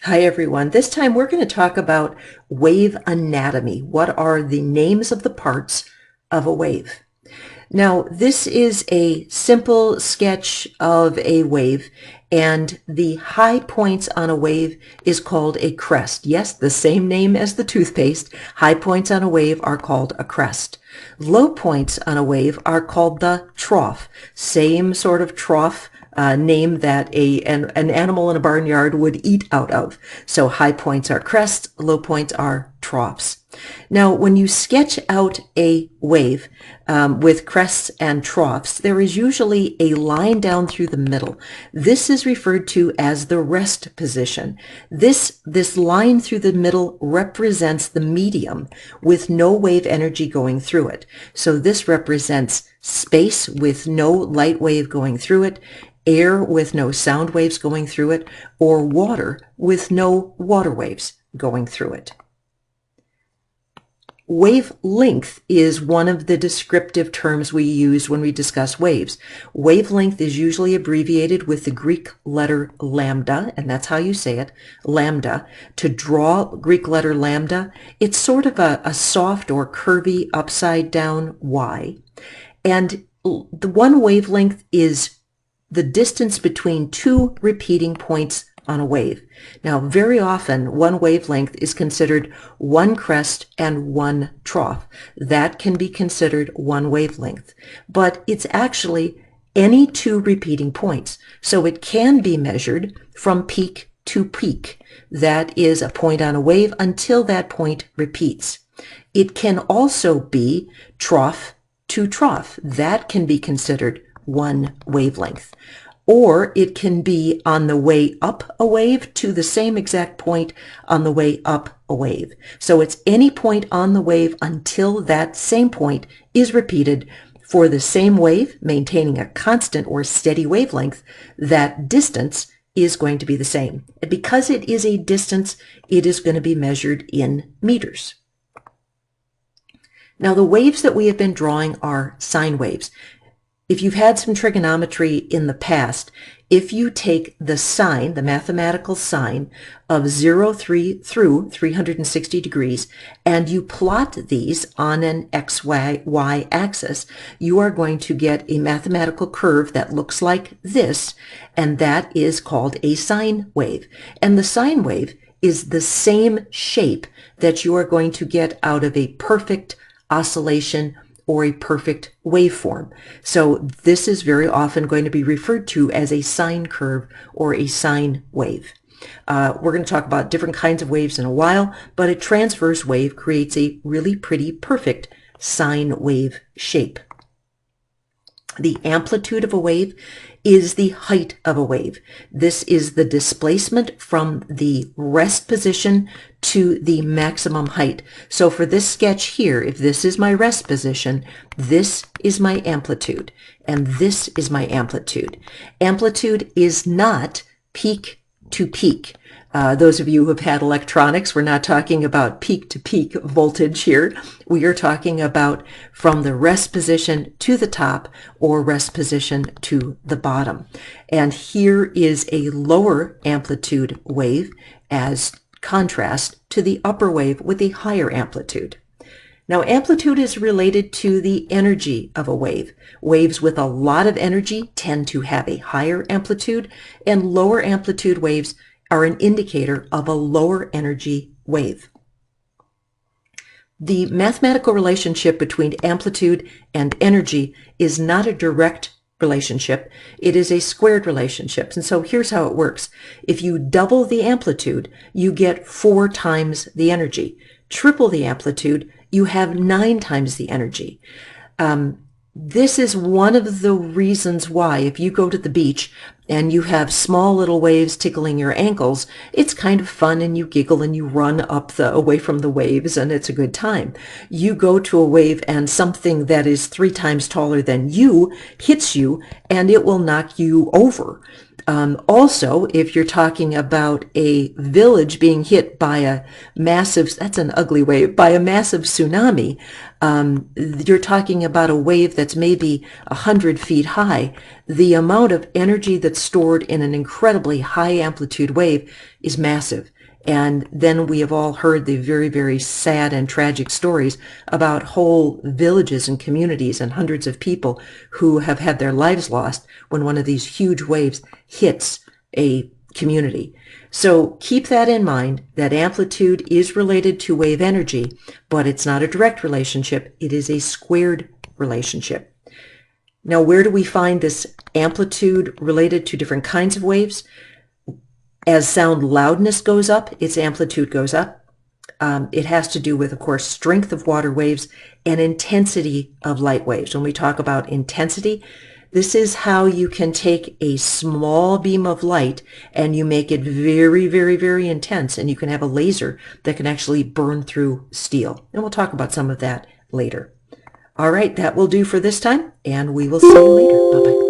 Hi everyone. This time we're going to talk about wave anatomy. What are the names of the parts of a wave? Now, this is a simple sketch of a wave, and the high points on a wave is called a crest. Yes, the same name as the toothpaste. High points on a wave are called a crest. Low points on a wave are called the trough. Same sort of trough name that an animal in a barnyard would eat out of. So high points are crests, low points are troughs. Now, when you sketch out a wave with crests and troughs, there is usually a line down through the middle. This is referred to as the rest position. This line through the middle represents the medium with no wave energy going through it. So this represents space with no light wave going through it, air with no sound waves going through it, or water with no water waves going through it. Wavelength is one of the descriptive terms we use when we discuss waves. Wavelength is usually abbreviated with the Greek letter lambda, and that's how you say it, lambda. To draw Greek letter lambda, it's sort of a soft or curvy upside down Y. And the one wavelength is the distance between two repeating points on a wave. Now, very often, one wavelength is considered one crest and one trough. That can be considered one wavelength, but it's actually any two repeating points. So it can be measured from peak to peak. That is a point on a wave until that point repeats. It can also be trough to trough. That can be considered one wavelength. Or it can be on the way up a wave to the same exact point on the way up a wave. So it's any point on the wave until that same point is repeated for the same wave, maintaining a constant or steady wavelength. That distance is going to be the same. And because it is a distance, it is going to be measured in meters. Now, the waves that we have been drawing are sine waves. If you've had some trigonometry in the past, if you take the sine, the mathematical sine of 0 through 360 degrees, and you plot these on an XY axis, you are going to get a mathematical curve that looks like this, and that is called a sine wave. And the sine wave is the same shape that you are going to get out of a perfect oscillation or a perfect waveform. So this is very often going to be referred to as a sine curve or a sine wave. We're going to talk about different kinds of waves in a while, but a transverse wave creates a really pretty perfect sine wave shape. The amplitude of a wave is the height of a wave. This is the displacement from the rest position to the maximum height. So for this sketch here, if this is my rest position, this is my amplitude, and this is my amplitude. Amplitude is not peak to peak. Those of you who have had electronics, we're not talking about peak to peak voltage here. We are talking about from the rest position to the top or rest position to the bottom. And here is a lower amplitude wave as contrast to the upper wave with a higher amplitude. Now, amplitude is related to the energy of a wave. Waves with a lot of energy tend to have a higher amplitude, and lower amplitude waves are an indicator of a lower energy wave. The mathematical relationship between amplitude and energy is not a direct relationship. It is a squared relationship. And so here's how it works. If you double the amplitude, you get 4 times the energy. Triple the amplitude, you have 9 times the energy. This is one of the reasons why if you go to the beach and you have small little waves tickling your ankles, it's kind of fun and you giggle and you run up away from the waves and it's a good time. You go to a wave and something that is 3 times taller than you hits you and it will knock you over. Also, if you're talking about a village being hit by a massive, that's an ugly wave, by a massive tsunami, You're talking about a wave that's maybe 100 feet high. The amount of energy that's stored in an incredibly high amplitude wave is massive. And then we have all heard the very, very sad and tragic stories about whole villages and communities and hundreds of people who have had their lives lost when one of these huge waves hits a community. So keep that in mind, that amplitude is related to wave energy, but it's not a direct relationship. It is a squared relationship. Now, where do we find this amplitude related to different kinds of waves? As sound loudness goes up, its amplitude goes up. It has to do with, of course, strength of water waves and intensity of light waves. When we talk about intensity, this is how you can take a small beam of light and you make it very, very, very intense, and you can have a laser that can actually burn through steel. And we'll talk about some of that later. All right, that will do for this time, and we will see you later. Bye-bye.